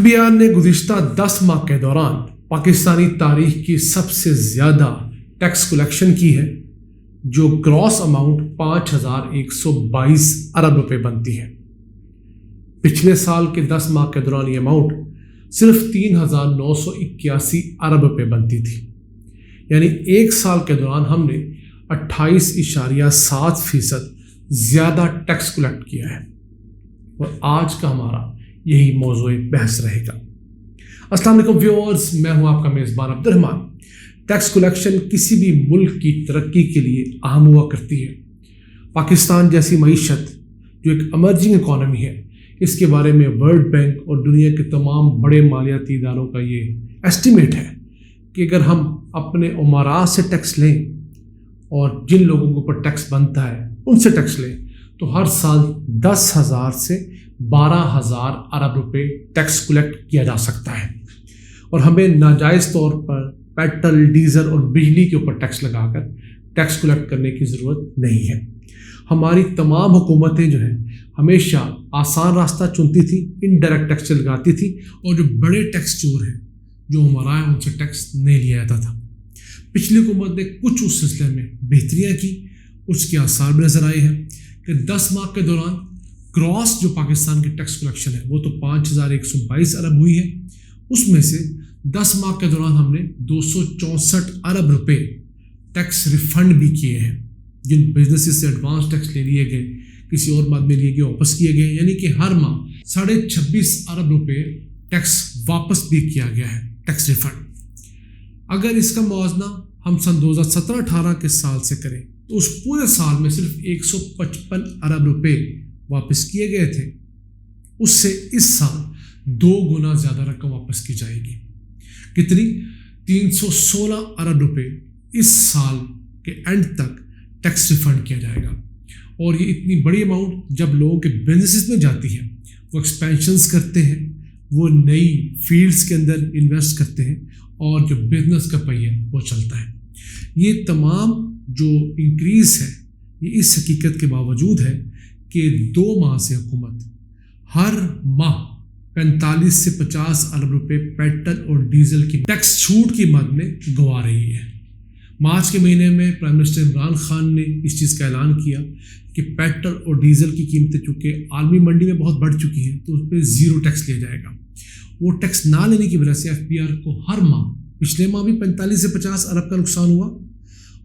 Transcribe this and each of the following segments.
FBR نے گزشتہ 10 ماہ کے دوران پاکستانی تاریخ کی سب سے زیادہ ٹیکس کلیکشن کی ہے، جو گراس اماؤنٹ 5,122 ارب روپے بنتی ہے۔ پچھلے سال کے 10 ماہ کے دوران یہ اماؤنٹ صرف 3,981 ارب روپے بنتی تھی، یعنی ایک سال کے دوران ہم نے 28.7% زیادہ ٹیکس کلیکٹ کیا ہے، اور آج کا ہمارا یہی موضوع بحث رہے گا۔ السلام علیکم ویورز، میں ہوں آپ کا میزبان عبد الرحمان۔ ٹیکس کلیکشن کسی بھی ملک کی ترقی کے لیے اہم ہوا کرتی ہے۔ پاکستان جیسی معیشت جو ایک ایمرجنگ اکانومی ہے، اس کے بارے میں ورلڈ بینک اور دنیا کے تمام بڑے مالیاتی اداروں کا یہ ایسٹیمیٹ ہے کہ اگر ہم اپنے عمراء سے ٹیکس لیں اور جن لوگوں کے اوپر ٹیکس بنتا ہے ان سے ٹیکس لیں تو ہر سال 10,000 سے 12,000 ارب روپے ٹیکس کلیکٹ کیا جا سکتا ہے، اور ہمیں ناجائز طور پر پیٹرول، ڈیزل اور بجلی کے اوپر ٹیکس لگا کر ٹیکس کلیکٹ کرنے کی ضرورت نہیں ہے۔ ہماری تمام حکومتیں جو ہیں ہمیشہ آسان راستہ چنتی تھی، انڈائریکٹ ٹیکس لگاتی تھی، اور جو بڑے ٹیکس چور ہیں جو ہمارا ان سے ٹیکس نہیں لیا جاتا تھا۔ پچھلی حکومت نے کچھ اس سلسلے میں بہتریاں کی، اس کے آثار بھی نظر آئے ہیں کہ 10 ماہ کے دوران گراس جو پاکستان کی ٹیکس کلیکشن ہے وہ تو 5,122 ارب ہوئی ہے۔ اس میں سے 10 ماہ کے دوران ہم نے 264 ارب روپے ٹیکس ریفنڈ بھی کیے ہیں، جن بزنسز سے ایڈوانس ٹیکس لے لیے گئے، کسی اور مد میں لیے گئے، واپس کیے گئے، یعنی کہ ہر ماہ 26.5 ارب روپے ٹیکس واپس بھی کیا گیا ہے، ٹیکس ریفنڈ۔ اگر اس کا موازنہ ہم سن 2017-18 کے سال سے کریں تو اس پورے سال میں صرف 155 ارب روپے واپس کیے گئے تھے، اس سے اس سال 2 گنا زیادہ رقم واپس کی جائے گی۔ کتنی؟ 316 ارب روپے اس سال کے اینڈ تک ٹیکس ریفنڈ کیا جائے گا، اور یہ اتنی بڑی اماؤنٹ جب لوگوں کے بزنسز میں جاتی ہے، وہ ایکسپینشنز کرتے ہیں، وہ نئی فیلڈز کے اندر انویسٹ کرتے ہیں، اور جو بزنس کا پہیہ وہ چلتا ہے۔ یہ تمام جو انکریز ہے یہ اس حقیقت کے باوجود ہے کہ 2 ماہ سے حکومت ہر ماہ 45 سے 50 ارب روپے پیٹرول اور ڈیزل کی ٹیکس چھوٹ کی مد میں گنوا رہی ہے۔ مارچ کے مہینے میں پرائم منسٹر عمران خان نے اس چیز کا اعلان کیا کہ پیٹرول اور ڈیزل کی قیمتیں چونکہ عالمی منڈی میں بہت بڑھ چکی ہیں تو اس پہ 0 ٹیکس لیا جائے گا۔ وہ ٹیکس نہ لینے کی وجہ سے FBR کو ہر ماہ، پچھلے ماہ بھی 45 سے 50 ارب کا نقصان ہوا،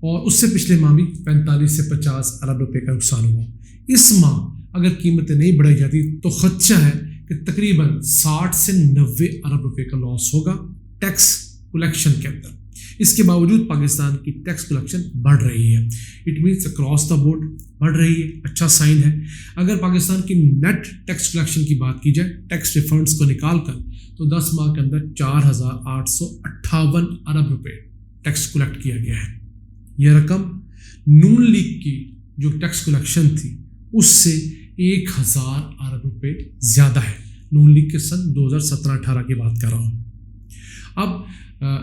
اور اس سے پچھلے ماہ بھی 45 سے 50 ارب روپے کا نقصان ہوا۔ اس ماہ اگر قیمتیں نہیں بڑھائی جاتی تو خدشہ ہے کہ تقریباً 60 سے 90 ارب روپے کا لاس ہوگا ٹیکس کلیکشن کے اندر۔ اس کے باوجود پاکستان کی ٹیکس کلیکشن بڑھ رہی ہے، it means across the board بڑھ رہی ہے، اچھا سائن ہے۔ اگر پاکستان کی نیٹ ٹیکس کلیکشن کی بات کی جائے، ٹیکس ریفنڈز کو نکال کر، تو 10 ماہ کے اندر 4,858 ارب روپے ٹیکس کلیکٹ کیا گیا ہے۔ یہ رقم نون لیگ کی جو ٹیکس کلیکشن تھی اس سے 1,000 ارب روپے زیادہ ہے۔ نون لیگ کے سن 2017-18 کی بات کر رہا ہوں۔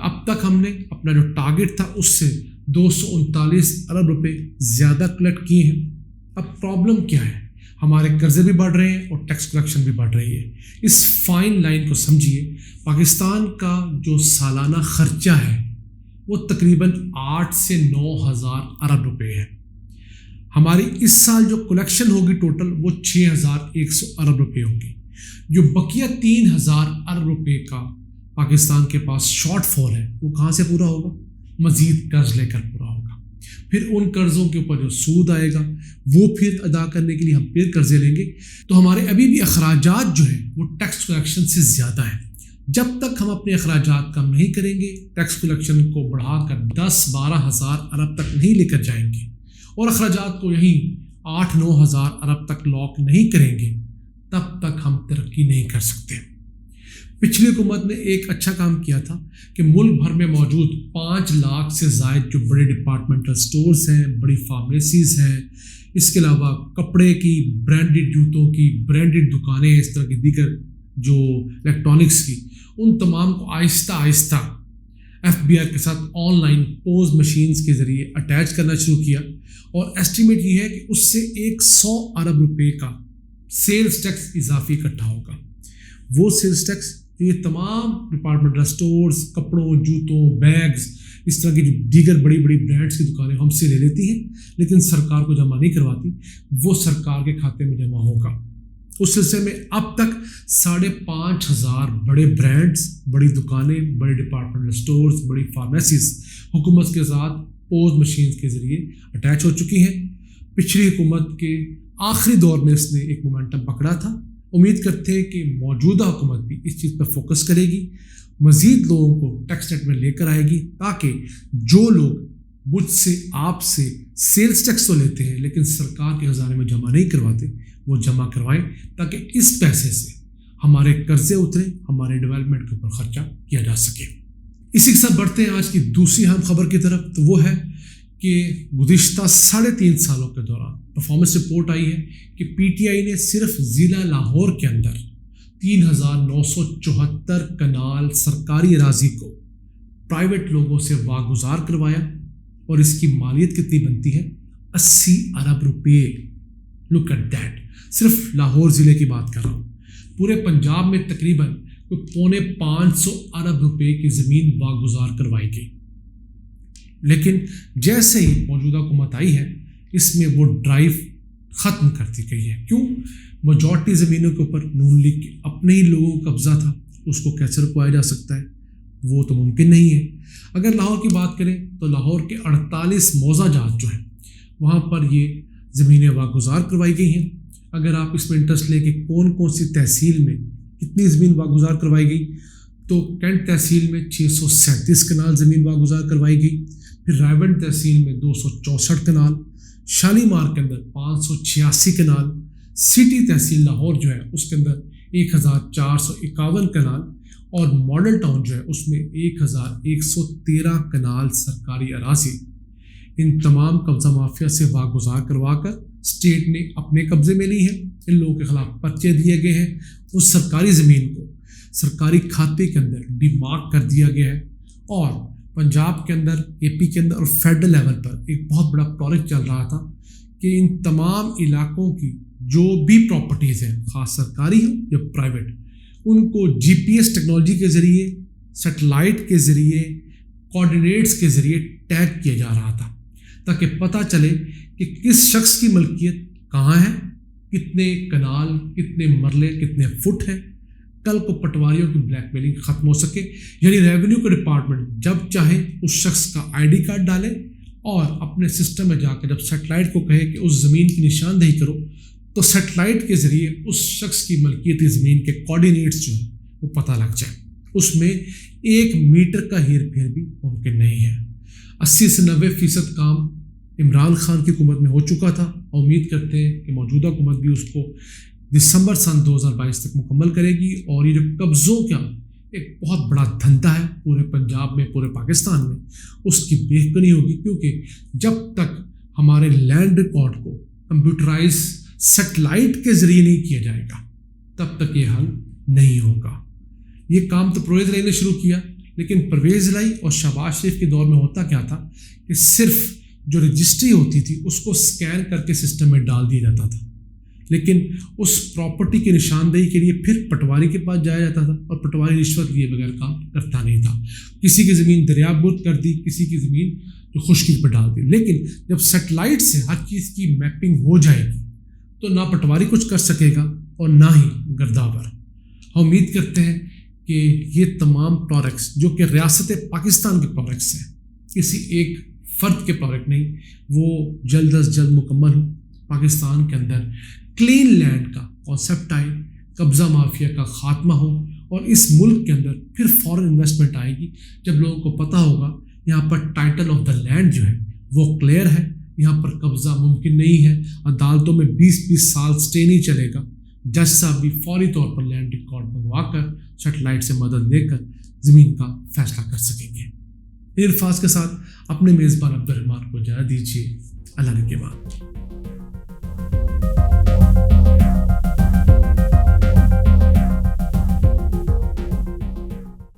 اب تک ہم نے اپنا جو ٹارگٹ تھا اس سے 239 ارب روپے زیادہ کلیکٹ کیے ہیں۔ اب پرابلم کیا ہے؟ ہمارے قرضے بھی بڑھ رہے ہیں اور ٹیکس کلیکشن بھی بڑھ رہی ہے۔ اس فائن لائن کو سمجھیے، پاکستان کا جو سالانہ خرچہ ہے وہ تقریباً 8 سے 9,000 ارب روپے ہے۔ ہماری اس سال جو کلیکشن ہوگی ٹوٹل وہ 6,100 ارب روپے ہوگی۔ جو بقیہ 3,000 ارب روپے کا پاکستان کے پاس شارٹ فال ہے وہ کہاں سے پورا ہوگا؟ مزید قرض لے کر پورا ہوگا۔ پھر ان قرضوں کے اوپر جو سود آئے گا وہ پھر ادا کرنے کے لیے ہم پھر قرضے لیں گے، تو ہمارے ابھی بھی اخراجات جو ہیں وہ ٹیکس کلیکشن سے زیادہ ہیں۔ جب تک ہم اپنے اخراجات کم نہیں کریں گے، ٹیکس کلیکشن کو بڑھا کر 10-12 ہزار ارب تک نہیں لے کر جائیں گے، اور اخراجات کو یہیں 8-9 ہزار ارب تک لاک نہیں کریں گے، تب تک ہم ترقی نہیں کر سکتے۔ پچھلی حکومت نے ایک اچھا کام کیا تھا کہ ملک بھر میں موجود 5 لاکھ سے زائد جو بڑے ڈپارٹمنٹل سٹورز ہیں، بڑی فارمیسیز ہیں، اس کے علاوہ کپڑے کی، برانڈڈ جوتوں کی، برانڈڈ دکانیں، اس طرح کی دیگر جو الیکٹرانکس کی، ان تمام کو آہستہ آہستہ FBR کے ساتھ آن لائن پوز مشینز کے ذریعے اٹیچ کرنا شروع کیا، اور ایسٹیمیٹ یہ ہے کہ اس سے 100 ارب روپے کا سیلز ٹیکس اضافی اکٹھا ہوگا۔ وہ سیلز ٹیکس تو یہ تمام ڈپارٹمنٹل اسٹورز، کپڑوں، جوتوں، بیگز، اس طرح کی جو دیگر بڑی بڑی برانڈس کی دکانیں ہم سے لے لیتی ہیں، لیکن سرکار کو جمع نہیں کرواتی، وہ سرکار کے کھاتے میں جمع ہوگا۔ اس سلسلے میں اب تک 5,500 بڑے برانڈز، بڑی دکانیں، بڑے ڈپارٹمنٹل اسٹورز، بڑی فارمیسیز حکومت کے ساتھ پوز مشینز کے ذریعے اٹیچ ہو چکی ہیں۔ پچھلی حکومت کے آخری دور میں اس نے ایک مومنٹم پکڑا تھا۔ امید کرتے ہیں کہ موجودہ حکومت بھی اس چیز پر فوکس کرے گی، مزید لوگوں کو ٹیکس نیٹ میں لے کر آئے گی، تاکہ جو لوگ مجھ سے، آپ سے سیلز ٹیکس تو لیتے ہیں لیکن سرکار کے خزانے میں جمع نہیں کرواتے، وہ جمع کروائیں، تاکہ اس پیسے سے ہمارے قرضے اتریں، ہمارے ڈیولپمنٹ کے اوپر خرچہ کیا جا سکے۔ اسی کے ساتھ بڑھتے ہیں آج کی دوسری اہم خبر کی طرف، تو وہ ہے کہ گزشتہ 3.5 سالوں کے دوران پرفارمنس رپورٹ آئی ہے کہ پی ٹی آئی نے صرف ضلع لاہور کے اندر 3,974 کنال سرکاری اراضی کو پرائیویٹ لوگوں سے واگزار کروایا، اور اس کی مالیت کتنی بنتی ہے؟ 80 ارب روپے۔ لک ایٹ دیٹ، صرف لاہور ضلع کی بات کر رہا ہوں۔ پورے پنجاب میں تقریباً 550 ارب روپے کی زمین واگزار کروائی گئی، لیکن جیسے ہی موجودہ حکومت آئی ہے اس میں وہ ڈرائیو ختم کر دی گئی ہے۔ کیوں؟ میجورٹی زمینوں کے اوپر نون لیگ کے اپنے ہی لوگوں کا قبضہ تھا، اس کو کیسے رکوایا جا سکتا ہے؟ وہ تو ممکن نہیں ہے۔ اگر لاہور کی بات کریں تو لاہور کے 48 موضع جات جو ہیں وہاں پر یہ زمینیں واگزار کروائی گئی ہیں۔ اگر آپ اس میں انٹرسٹ لیں کہ کون کون سی تحصیل میں کتنی زمین واگزار کروائی گئی، تو کینٹ تحصیل میں 637 کنال زمین واگزار کروائی گئی، پھر رائے بند تحصیل میں 264 کنال، شالیمار کے اندر 586 کنال، سٹی تحصیل لاہور جو ہے اس کے اندر 1,451 کنال، اور ماڈل ٹاؤن جو ہے اس میں 1,113 کنال سرکاری اراضی ان تمام قبضہ مافیا سے واگزار کروا کر اسٹیٹ نے اپنے قبضے میں لی ہے۔ ان لوگوں کے خلاف پرچے دیے گئے ہیں، اس سرکاری زمین کو سرکاری کھاتے کے اندر ڈی مارک کر دیا گیا ہے، اور پنجاب کے اندر، اے پی کے اندر اور فیڈرل لیول پر ایک بہت بڑا پروجیکٹ چل رہا تھا کہ ان تمام علاقوں کی جو بھی پراپرٹیز ہیں، خاص سرکاری ہوں یا پرائیویٹ، ان کو جی پی ایس ٹیکنالوجی کے ذریعے، سیٹلائٹ کے ذریعے، کوآرڈینیٹس کے ذریعے ٹیگ کیا جا رہا تھا، تاکہ پتہ چلے کہ کس شخص کی ملکیت کہاں ہے، کتنے کنال، کتنے مرلے، کتنے فٹ ہیں۔ کل کو پٹواریوں کی بلیک میلنگ ختم ہو سکے، یعنی ریونیو کا ڈپارٹمنٹ جب چاہے اس شخص کا آئی ڈی کارڈ ڈالے، اور اپنے سسٹم میں جا کے جب سیٹلائٹ کو کہے کہ اس زمین کی نشاندہی کرو، تو سیٹلائٹ کے ذریعے اس شخص کی ملکیتی زمین کے کوآرڈینیٹس جو ہیں وہ پتہ لگ جائے۔ اس میں 1 میٹر کا ہیر پھیر بھی ممکن نہیں ہے۔ 80 سے 90% کام عمران خان کی حکومت میں ہو چکا تھا، اور امید کرتے ہیں کہ موجودہ حکومت بھی اس کو دسمبر سن 2022 تک مکمل کرے گی، اور یہ جو قبضوں کا ایک بہت بڑا دھندا ہے پورے پنجاب میں، پورے پاکستان میں، اس کی بےکنی ہوگی، کیونکہ جب تک ہمارے لینڈ ریکارڈ کو کمپیوٹرائز سیٹلائٹ کے ذریعے نہیں کیا جائے گا تب تک یہ حل نہیں ہوگا۔ یہ کام تو پرویز الہی نے شروع کیا، لیکن پرویز الہی اور شہباز شریف کے دور میں ہوتا کیا تھا کہ صرف جو رجسٹری ہوتی تھی اس کو سکین کر کے سسٹم میں ڈال دیا جاتا تھا، لیکن اس پراپرٹی کی نشاندہی کے لیے پھر پٹواری کے پاس جایا جاتا تھا، اور پٹواری رشوت لیے بغیر کام کرتا نہیں تھا۔ کسی کی زمین دریا برد کر دی، کسی کی زمین جو خشکی پر ڈال دی، لیکن جب سیٹلائٹ سے ہر چیز کی میپنگ ہو جائے گی تو نہ پٹواری کچھ کر سکے گا اور نہ ہی گردابر۔ ہم امید کرتے ہیں کہ یہ تمام پروجیکٹس جو کہ ریاست پاکستان کے پروجیکٹس ہیں، کسی ایک فرد کے پروجیکٹ نہیں، وہ جلد از جلد مکمل ہوں، پاکستان کے اندر کلین لینڈ کا کانسیپٹ آئے، قبضہ مافیا کا خاتمہ ہو، اور اس ملک کے اندر پھر فورن انویسٹمنٹ آئے گی جب لوگوں کو پتہ ہوگا یہاں پر ٹائٹل آف دا لینڈ جو ہے وہ کلیئر ہے، یہاں پر قبضہ ممکن نہیں ہے، عدالتوں میں 20 سال سٹے نہیں چلے گا، جج صاحب بھی فوری طور پر لینڈ ریکارڈ منگوا کر سیٹلائٹ سے مدد لے کر زمین کا فیصلہ کر سکیں گے۔ ان الفاظ کے ساتھ اپنے میزبان عبد الرحمان کو اجازت دیجیے۔ اللہ نے کے بعد